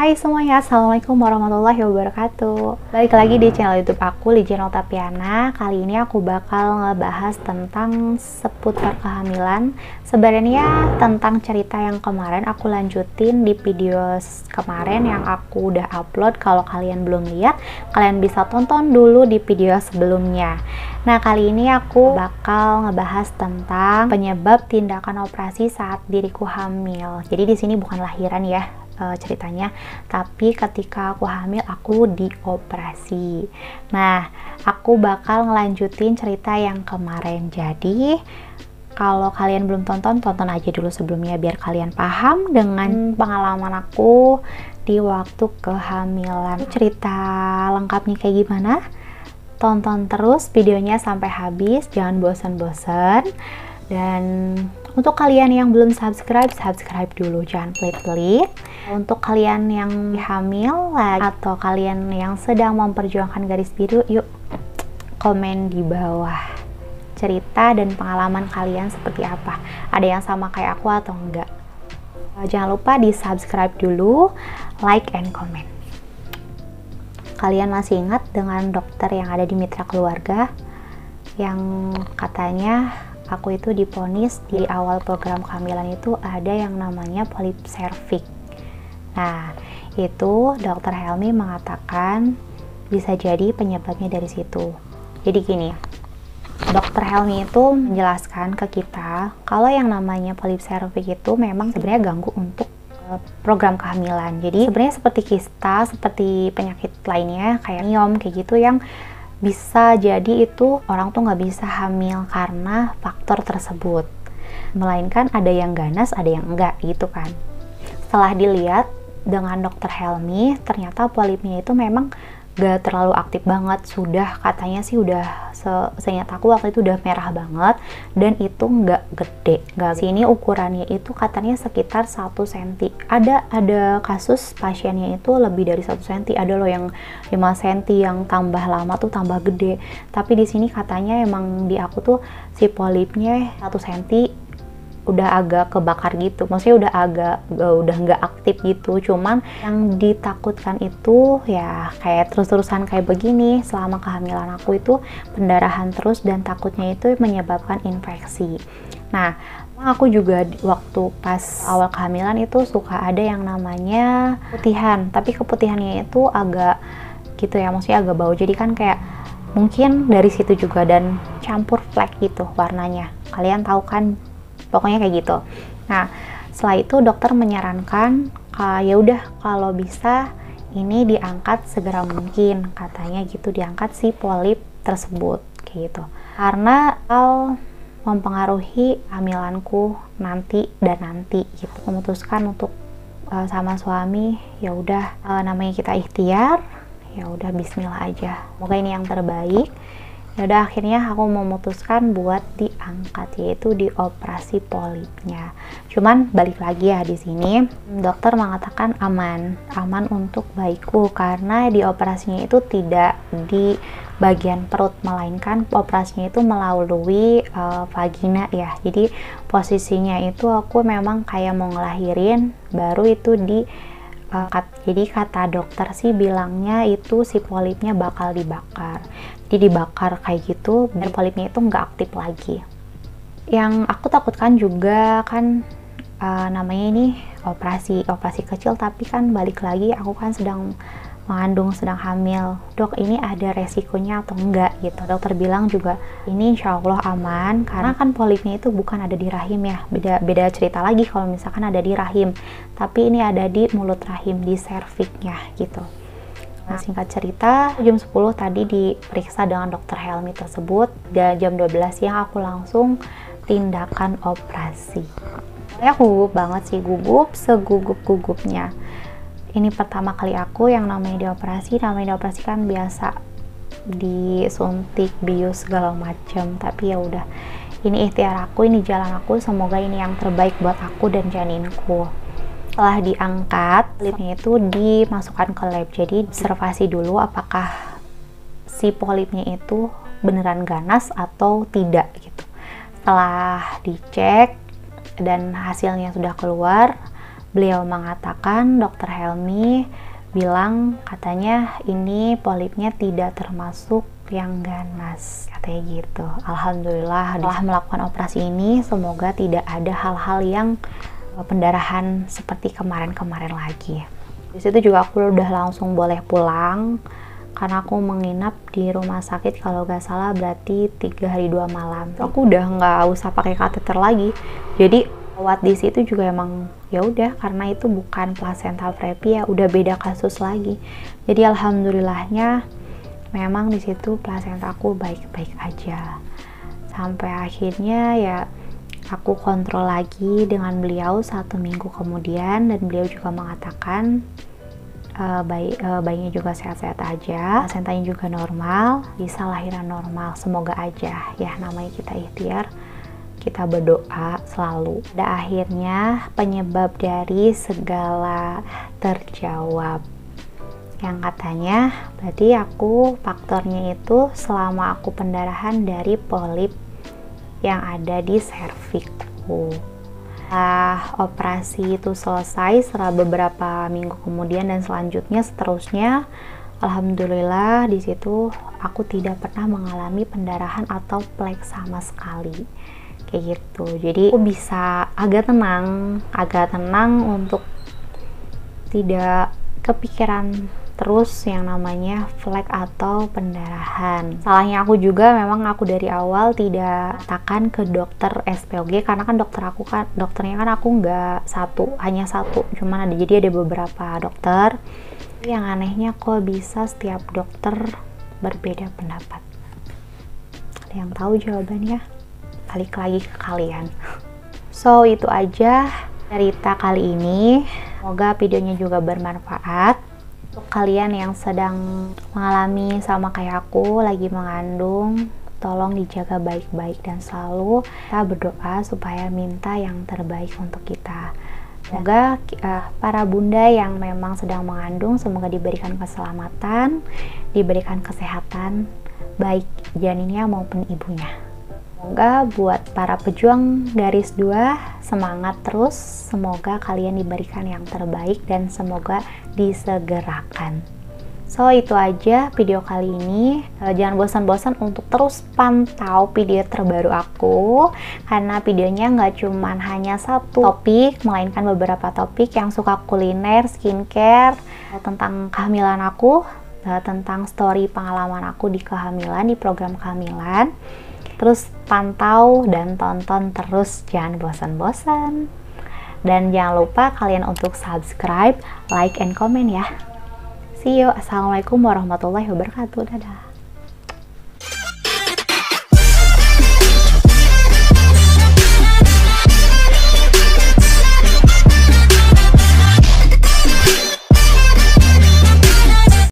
Hai semuanya, Assalamualaikum warahmatullahi wabarakatuh. Balik lagi di channel YouTube aku, Lijen Oktaviana. Kali ini aku bakal ngebahas tentang seputar kehamilan. Sebenarnya tentang cerita yang kemarin aku lanjutin di video kemarin yang aku udah upload. Kalau kalian belum lihat, kalian bisa tonton dulu di video sebelumnya. Nah, kali ini aku bakal ngebahas tentang penyebab tindakan operasi saat diriku hamil. Jadi di sini bukan lahiran ya ceritanya, tapi ketika aku hamil aku dioperasi. Nah, aku bakal ngelanjutin cerita yang kemarin. Jadi kalau kalian belum tonton aja dulu sebelumnya biar kalian paham dengan pengalaman aku di waktu kehamilan. Cerita lengkapnya kayak gimana? Tonton terus videonya sampai habis, jangan bosan-bosan. Dan untuk kalian yang belum subscribe dulu, jangan pelit-pelit. Untuk kalian yang hamil atau kalian yang sedang memperjuangkan garis biru, yuk komen di bawah cerita dan pengalaman kalian seperti apa. Ada yang sama kayak aku atau enggak. Jangan lupa di subscribe dulu, like and comment. Kalian masih ingat dengan dokter yang ada di Mitra Keluarga yang katanya aku itu divonis di awal program kehamilan itu ada yang namanya polip serviks. Nah, itu dokter Helmi mengatakan bisa jadi penyebabnya dari situ. Jadi gini, dokter Helmi itu menjelaskan ke kita kalau yang namanya polip serviks itu memang sebenarnya ganggu untuk program kehamilan. Jadi sebenarnya seperti kista, seperti penyakit lainnya kayak miom kayak gitu yang bisa jadi itu orang tuh nggak bisa hamil karena faktor tersebut. Melainkan ada yang ganas, ada yang enggak gitu kan. Setelah dilihat dengan dokter Helmi, ternyata polipnya itu memang gak terlalu aktif banget. Sudah katanya sih udah seingat aku waktu itu udah merah banget dan itu nggak gede. Sini ukurannya itu katanya sekitar 1 cm. Ada kasus pasiennya itu lebih dari 1 cm. Ada loh yang 5 cm yang tambah lama tuh tambah gede. Tapi di sini katanya emang di aku tuh si polipnya 1 cm udah agak kebakar gitu, maksudnya udah nggak aktif gitu. Cuman yang ditakutkan itu ya kayak terus-terusan kayak begini selama kehamilan aku itu pendarahan terus dan takutnya itu menyebabkan infeksi. Nah, aku juga waktu pas awal kehamilan itu suka ada yang namanya keputihan, tapi keputihannya itu agak gitu ya, maksudnya agak bau. Jadi kan kayak mungkin dari situ juga dan campur flek gitu warnanya. Kalian tahu kan? Pokoknya kayak gitu. Nah, setelah itu dokter menyarankan ya udah kalau bisa ini diangkat segera mungkin, katanya gitu, diangkat si polip tersebut kayak gitu. Karena mempengaruhi hamilanku nanti gitu. Memutuskan untuk sama suami ya udah namanya kita ikhtiar, ya udah bismillah aja. Semoga ini yang terbaik. Ya udah akhirnya aku memutuskan buat diangkat, yaitu dioperasi polipnya. Cuman balik lagi ya, di sini dokter mengatakan aman untuk bayiku karena dioperasinya itu tidak di bagian perut, melainkan operasinya itu melalui vagina ya. Jadi posisinya itu aku memang kayak mau ngelahirin, baru itu jadi kata dokter sih bilangnya itu si polipnya bakal dibakar. Jadi dibakar kayak gitu biar polipnya itu nggak aktif lagi. Yang aku takutkan juga kan namanya ini operasi kecil, tapi kan balik lagi aku kan sedang mengandung, sedang hamil. Dok, ini ada resikonya atau enggak gitu. Dokter bilang juga ini insya Allah aman karena kan polipnya itu bukan ada di rahim ya. Beda cerita lagi kalau misalkan ada di rahim, tapi ini ada di mulut rahim, di serviksnya gitu. Nah, singkat cerita, jam 10 tadi diperiksa dengan dokter Helmi tersebut, dan jam 12 siang aku langsung tindakan operasi. Saya gugup banget sih, segugup-gugupnya. Ini pertama kali aku yang namanya dioperasi kan biasa disuntik, bius segala macam, tapi ya udah, ini ikhtiar aku, ini jalan aku, semoga ini yang terbaik buat aku dan janinku. Setelah diangkat, polipnya itu dimasukkan ke lab, jadi observasi dulu apakah si polipnya itu beneran ganas atau tidak gitu. Setelah dicek dan hasilnya sudah keluar, Beliau mengatakan, Dokter Helmi bilang katanya ini polipnya tidak termasuk yang ganas, katanya gitu. Alhamdulillah setelah melakukan operasi ini semoga tidak ada hal-hal yang pendarahan seperti kemarin-kemarin lagi. Di situ juga aku udah langsung boleh pulang karena aku menginap di rumah sakit kalau gak salah berarti 3 hari 2 malam. Aku udah nggak usah pakai kateter lagi. Jadi lewat di situ juga emang ya udah, karena itu bukan placental previa, ya udah beda kasus lagi. Jadi alhamdulillahnya memang di situ plasenta aku baik-baik aja. Sampai akhirnya ya aku kontrol lagi dengan beliau 1 minggu kemudian, dan beliau juga mengatakan bayinya juga sehat-sehat aja, placentanya juga normal, bisa lahiran normal, semoga aja ya, namanya kita ikhtiar, kita berdoa selalu. Pada akhirnya penyebab dari segala terjawab, yang katanya berarti aku faktornya itu selama aku pendarahan dari polip yang ada di servikku. Setelah operasi itu selesai, setelah beberapa minggu kemudian dan seterusnya, alhamdulillah di situ aku tidak pernah mengalami pendarahan atau plek sama sekali, kayak gitu. Jadi aku bisa agak tenang untuk tidak kepikiran terus yang namanya flek atau pendarahan. Salahnya aku juga, memang aku dari awal tidak katakan ke dokter SPOG, karena kan dokternya kan aku nggak hanya satu, cuman jadi ada beberapa dokter. Yang anehnya kok bisa setiap dokter berbeda pendapat. Ada yang tahu jawabannya? Balik lagi ke kalian. So itu aja cerita kali ini, semoga videonya juga bermanfaat. Untuk kalian yang sedang mengalami sama kayak aku lagi mengandung, tolong dijaga baik-baik dan selalu kita berdoa supaya minta yang terbaik untuk kita. Semoga para bunda yang memang sedang mengandung semoga diberikan keselamatan, diberikan kesehatan baik janinnya maupun ibunya. Semoga buat para pejuang garis 2 semangat terus, semoga kalian diberikan yang terbaik dan semoga disegerakan. So itu aja video kali ini. Jangan bosan-bosan untuk terus pantau video terbaru aku, karena videonya nggak cuman hanya satu topik, melainkan beberapa topik yang suka kuliner, skincare, tentang kehamilan aku, tentang story pengalaman aku di kehamilan, di program kehamilan. Terus pantau dan tonton terus, jangan bosan-bosan. Dan jangan lupa kalian untuk subscribe, like, and comment ya. See you. Assalamualaikum warahmatullahi wabarakatuh. Dadah.